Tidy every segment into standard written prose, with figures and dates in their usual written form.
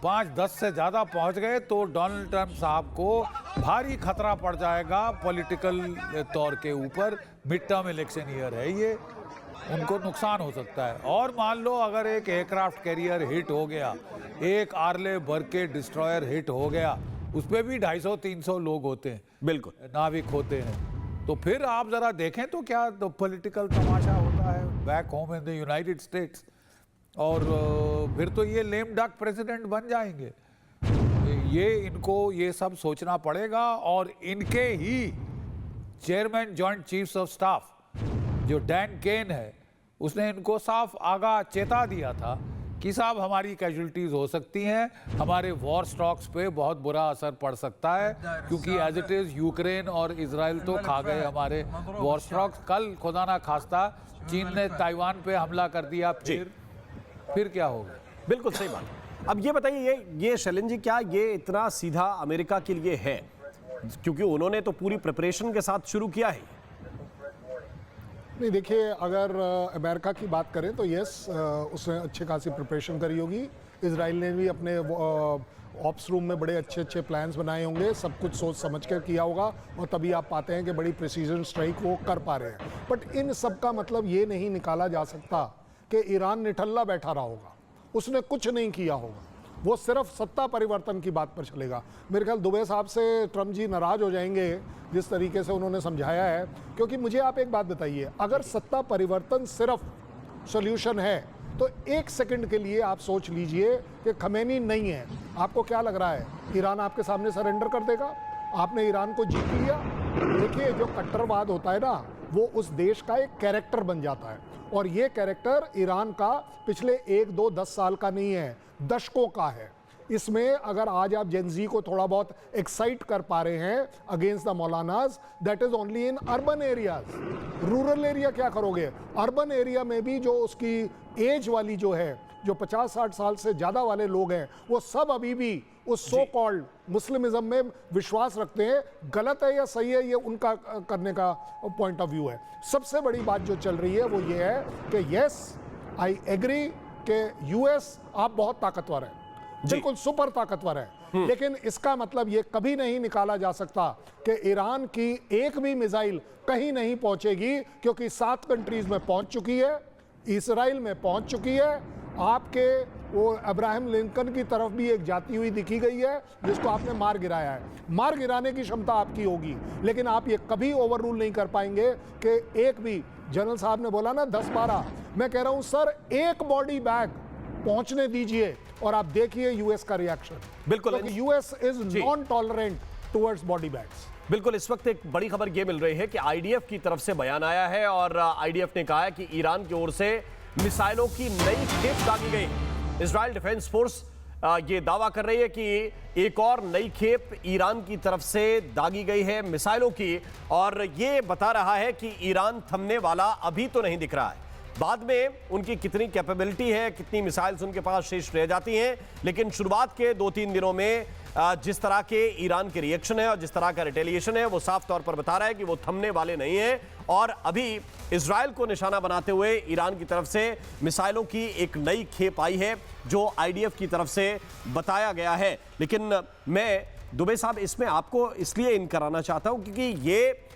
5-10 से ज़्यादा पहुंच गए तो डोनाल्ड ट्रंप साहब को भारी खतरा पड़ जाएगा पॉलिटिकल तौर के ऊपर। मिड टर्म इलेक्शन ईयर है ये, उनको नुकसान हो सकता है। और मान लो अगर एक एयरक्राफ्ट कैरियर हिट हो गया, एक आर्ले बर्के डिस्ट्रॉयर हिट हो गया, उस पर भी 250-300 लोग होते हैं, बिल्कुल नाविक होते हैं, तो फिर आप जरा देखें तो क्या तो पॉलिटिकल तमाशा होता है back home in the United states. और फिर तो ये लेम डक प्रेसिडेंट बन जाएंगे। ये इनको ये सब सोचना पड़ेगा। और इनके ही chairman joint chiefs of staff जो डैन केन है, उसने इनको साफ आगाह चेता दिया था कि साहब हमारी कैजुअल्टीज हो सकती हैं, हमारे वॉर स्टॉक्स पे बहुत बुरा असर पड़ सकता है, क्योंकि एज इट इज यूक्रेन और इजराइल तो खा गए हमारे वॉर स्टॉक्स। कल खुदा ना खास्ता चीन ने ताइवान पे हमला कर दिया, फिर क्या होगा? बिल्कुल सही बात। अब ये बताइए, ये शैलेंद्र जी, क्या ये इतना सीधा अमेरिका के लिए है? क्योंकि उन्होंने तो पूरी प्रिपरेशन के साथ शुरू किया है। नहीं, देखिए, अगर अमेरिका की बात करें तो यस, उसने अच्छी खासी प्रिपरेशन करी होगी। इजराइल ने भी अपने ऑप्स रूम में बड़े अच्छे अच्छे प्लान्स बनाए होंगे, सब कुछ सोच समझ कर किया होगा, और तभी आप पाते हैं कि बड़ी प्रिसीजन स्ट्राइक वो कर पा रहे हैं। बट इन सब का मतलब ये नहीं निकाला जा सकता कि ईरान निठल्ला बैठा रहा होगा, उसने कुछ नहीं किया होगा, वो सिर्फ सत्ता परिवर्तन की बात पर चलेगा। मेरे ख्याल दुबे साहब से ट्रम्प जी नाराज हो जाएंगे जिस तरीके से उन्होंने समझाया है, क्योंकि मुझे आप एक बात बताइए, अगर सत्ता परिवर्तन सिर्फ सॉल्यूशन है तो एक सेकंड के लिए आप सोच लीजिए कि खमैनी नहीं है, आपको क्या लग रहा है ईरान आपके सामने सरेंडर कर देगा? आपने ईरान को जीत लिया। देखिए, जो कट्टरवाद होता है ना, वो उस देश का एक कैरेक्टर बन जाता है, और ये कैरेक्टर ईरान का पिछले 1-2-10 साल का नहीं है, दशकों का है। इसमें अगर आज आप जेनजी को थोड़ा बहुत एक्साइट कर पा रहे हैं against the maulanas, that is only in urban areas. Rural area क्या करोगे? अर्बन एरिया में भी जो उसकी एज वाली जो है, जो 50-60 साल से ज़्यादा वाले लोग हैं, वो सब अभी भी उस सो कॉल्ड मुस्लिमिज्म में विश्वास रखते हैं। गलत है या सही है, ये उनका करने का पॉइंट ऑफ व्यू है। सबसे बड़ी बात जो चल रही है वो ये है कि यस, आई एग्री कि यूएस आप बहुत ताकतवर है, बिल्कुल सुपर ताकतवर है, लेकिन इसका मतलब ये कभी नहीं निकाला जा सकता कि ईरान की एक भी मिसाइल कहीं नहीं पहुंचेगी, क्योंकि 7 कंट्रीज में पहुंच चुकी है, इसराइल में पहुंच चुकी है। आपके वो अब्राहम लिंकन की तरफ भी एक जाती हुई दिखी गई है जिसको आपने मार गिराया है। मार गिराने की क्षमता आपकी होगी, लेकिन आप ये कभी ओवर रूल नहीं कर पाएंगे कि एक भी, जनरल साहब ने बोला ना 10-12, मैं कह रहा हूं सर एक बॉडी बैग पहुंचने दीजिए और आप देखिए यूएस का रिएक्शन। बिल्कुल, क्योंकि US is non tolerant towards body bags. बिल्कुल, इस वक्त एक बड़ी खबर ये मिल रही है कि आईडीएफ की तरफ से बयान आया है, और आईडीएफ ने कहा है कि ईरान की ओर से मिसाइलों की नई खेप दागी गई। इजराइल डिफेंस फोर्स ये दावा कर रही है कि एक और नई खेप ईरान की तरफ से दागी गई है मिसाइलों की, और ये बता रहा है कि ईरान थमने वाला अभी तो नहीं दिख रहा है। बाद में उनकी कितनी कैपेबिलिटी है, कितनी मिसाइल्स उनके पास शेष रह जाती हैं, लेकिन शुरुआत के 2-3 दिनों में जिस तरह के ईरान के रिएक्शन है और जिस तरह का रिटेलिएशन है, वो साफ तौर पर बता रहा है कि वो थमने वाले नहीं हैं। और अभी इजराइल को निशाना बनाते हुए ईरान की तरफ से मिसाइलों की एक नई खेप आई है, जो आईडीएफ की तरफ से बताया गया है। लेकिन मैं दुबे साहब इसमें आपको इसलिए इन कराना चाहता हूं क्योंकि ये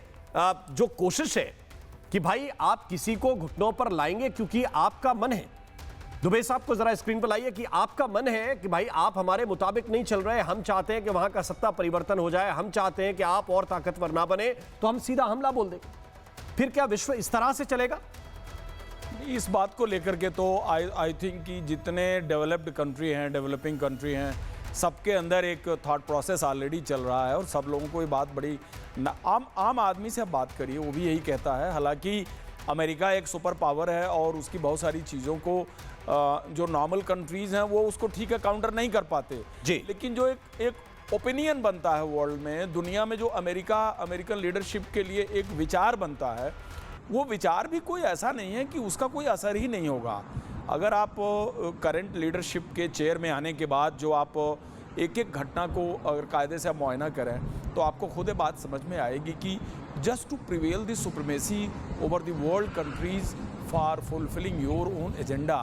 जो कोशिश है कि भाई आप किसी को घुटनों पर लाएंगे क्योंकि आपका मन है। दुबे साहब को जरा स्क्रीन पर लाइए कि आपका मन है कि भाई आप हमारे मुताबिक नहीं चल रहे, हम चाहते हैं कि वहां का सत्ता परिवर्तन हो जाए, हम चाहते हैं कि आप और ताकतवर ना बने, तो हम सीधा हमला बोल दें। फिर क्या विश्व इस तरह से चलेगा? इस बात को लेकर के तो आई थिंक कि जितने डेवलप्ड कंट्री हैं, डेवलपिंग कंट्री हैं, सबके अंदर एक थॉट प्रोसेस ऑलरेडी चल रहा है, और सब लोगों को ये बात बड़ी आम आदमी से आप बात करिए, वो भी यही कहता है। हालांकि अमेरिका एक सुपर पावर है और उसकी बहुत सारी चीज़ों को जो नॉर्मल कंट्रीज़ हैं वो उसको ठीक है काउंटर नहीं कर पाते जी, लेकिन जो एक ओपिनियन बनता है वर्ल्ड में, दुनिया में, जो अमेरिकन लीडरशिप के लिए एक विचार बनता है, वो विचार भी कोई ऐसा नहीं है कि उसका कोई असर ही नहीं होगा। अगर आप करंट लीडरशिप के चेयर में आने के बाद जो आप एक एक घटना को अगर कायदे से आप मुआयना करें तो आपको खुद ये बात समझ में आएगी कि just to prevail the supremacy over the world countries for fulfilling your own agenda,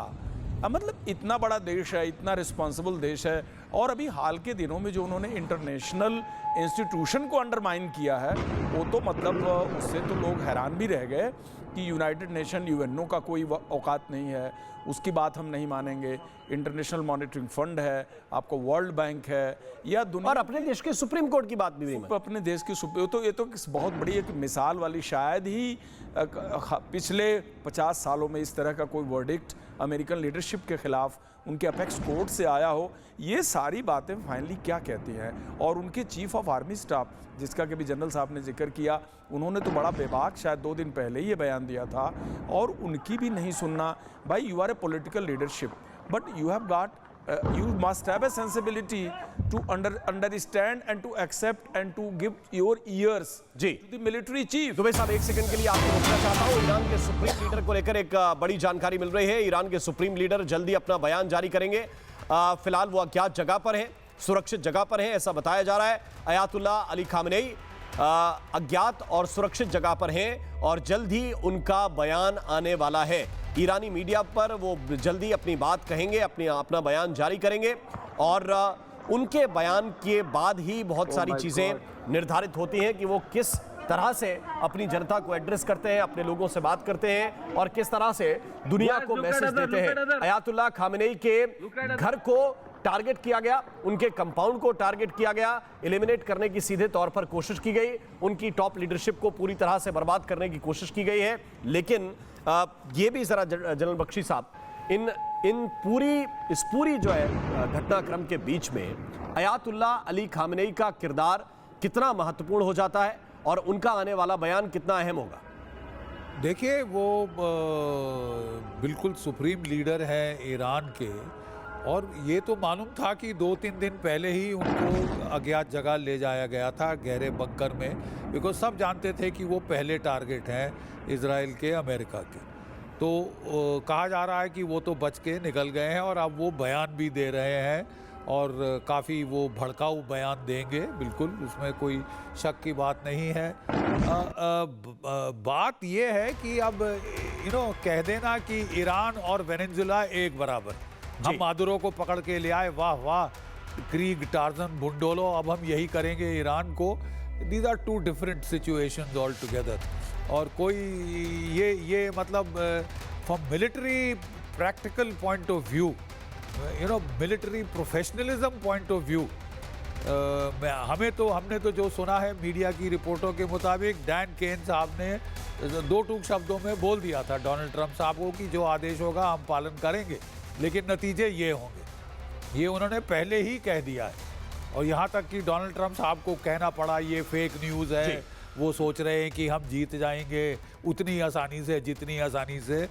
मतलब इतना बड़ा देश है, इतना रिस्पॉन्सिबल देश है, और अभी हाल के दिनों में जो उन्होंने इंटरनेशनल इंस्टीट्यूशन को अंडरमाइन किया है, वो तो मतलब उससे तो लोग हैरान भी रह गए कि यूनाइटेड नेशन यूएनओ का कोई औकात नहीं है, उसकी बात हम नहीं मानेंगे। इंटरनेशनल मॉनिटरिंग फंड है, आपको वर्ल्ड बैंक है, या दुनिया और अपने देश के सुप्रीम कोर्ट की बात भी हुई। अपने देश की ये तो बहुत बड़ी एक मिसाल वाली, शायद ही पिछले 50 सालों में इस तरह का कोई वर्डिक्ट अमेरिकन लीडरशिप के खिलाफ उनके अपेक्स कोर्ट से आया हो। ये सारी बातें फाइनली क्या कहती हैं? और उनके चीफ ऑफ आर्मी स्टाफ, जिसका कि भी जनरल साहब ने जिक्र किया, उन्होंने तो बड़ा बेबाक शायद 2 दिन पहले ही ये बयान दिया था, और उनकी भी नहीं सुनना। भाई, you are a political leadership, but you have got you must have a sensibility to understand and to accept and to give your ears जी to the military chief. Dubey साहब, एक सेकंड के लिए आपको रोकना चाहता हूं। ईरान के सुप्रीम लीडर को लेकर एक बड़ी जानकारी मिल रही है। ईरान के सुप्रीम लीडर जल्दी अपना बयान जारी करेंगे। फिलहाल वो अज्ञात जगह पर हैं, सुरक्षित जगह पर हैं, ऐसा बताया जा रहा है। अयातुल्ला अली खामनेई अज्ञात और सुरक्षित जगह पर हैं और जल्द ही उनका बयान आने वाला है। ईरानी मीडिया पर वो जल्दी अपनी बात कहेंगे, अपना बयान जारी करेंगे, और उनके बयान के बाद ही बहुत सारी चीज़ें निर्धारित होती हैं कि वो किस तरह से अपनी जनता को एड्रेस करते हैं, अपने लोगों से बात करते हैं और किस तरह से दुनिया को मैसेज देते हैं। अयातुल्ला खामनेई के घर को टारगेट किया गया, उनके कंपाउंड को टारगेट किया गया, एलिमिनेट करने की सीधे तौर पर कोशिश की गई, उनकी टॉप लीडरशिप को पूरी तरह से बर्बाद करने की कोशिश की गई है। लेकिन ये भी जरा जनरल बख्शी साहब, इस पूरी जो है घटनाक्रम के बीच में अयातुल्ला अली खामनेई का किरदार कितना महत्वपूर्ण हो जाता है और उनका आने वाला बयान कितना अहम होगा? देखिए, वो बिल्कुल सुप्रीम लीडर है ईरान के, और ये तो मालूम था कि 2-3 दिन पहले ही उनको अज्ञात जगह ले जाया गया था, गहरे बंकर में, बिकॉज सब जानते थे कि वो पहले टारगेट हैं इजराइल के, अमेरिका के। तो कहा जा रहा है कि वो तो बच के निकल गए हैं और अब वो बयान भी दे रहे हैं, और काफ़ी वो भड़काऊ बयान देंगे, बिल्कुल उसमें कोई शक की बात नहीं है। बात ये है कि अब कह देना कि ईरान और वेनेजुला एक बराबर, हम मादुरो को पकड़ के ले आए, वाह वाह, क्रीग, टार्जन, बुंडोलो, अब हम यही करेंगे ईरान को। These are 2 different situations all together. और कोई ये मतलब from military practical point of view, military professionalism point of view, हमने तो जो सुना है मीडिया की रिपोर्टों के मुताबिक, डैन केन साहब ने 2 टूक शब्दों में बोल दिया था डोनाल्ड ट्रंप साहब को कि जो आदेश होगा हम पालन करेंगे, लेकिन नतीजे ये होंगे। ये उन्होंने पहले ही कह दिया है, और यहाँ तक कि डोनाल्ड ट्रंप साहब को कहना पड़ा ये फेक न्यूज़ है, वो सोच रहे हैं कि हम जीत जाएंगे उतनी आसानी से जितनी आसानी से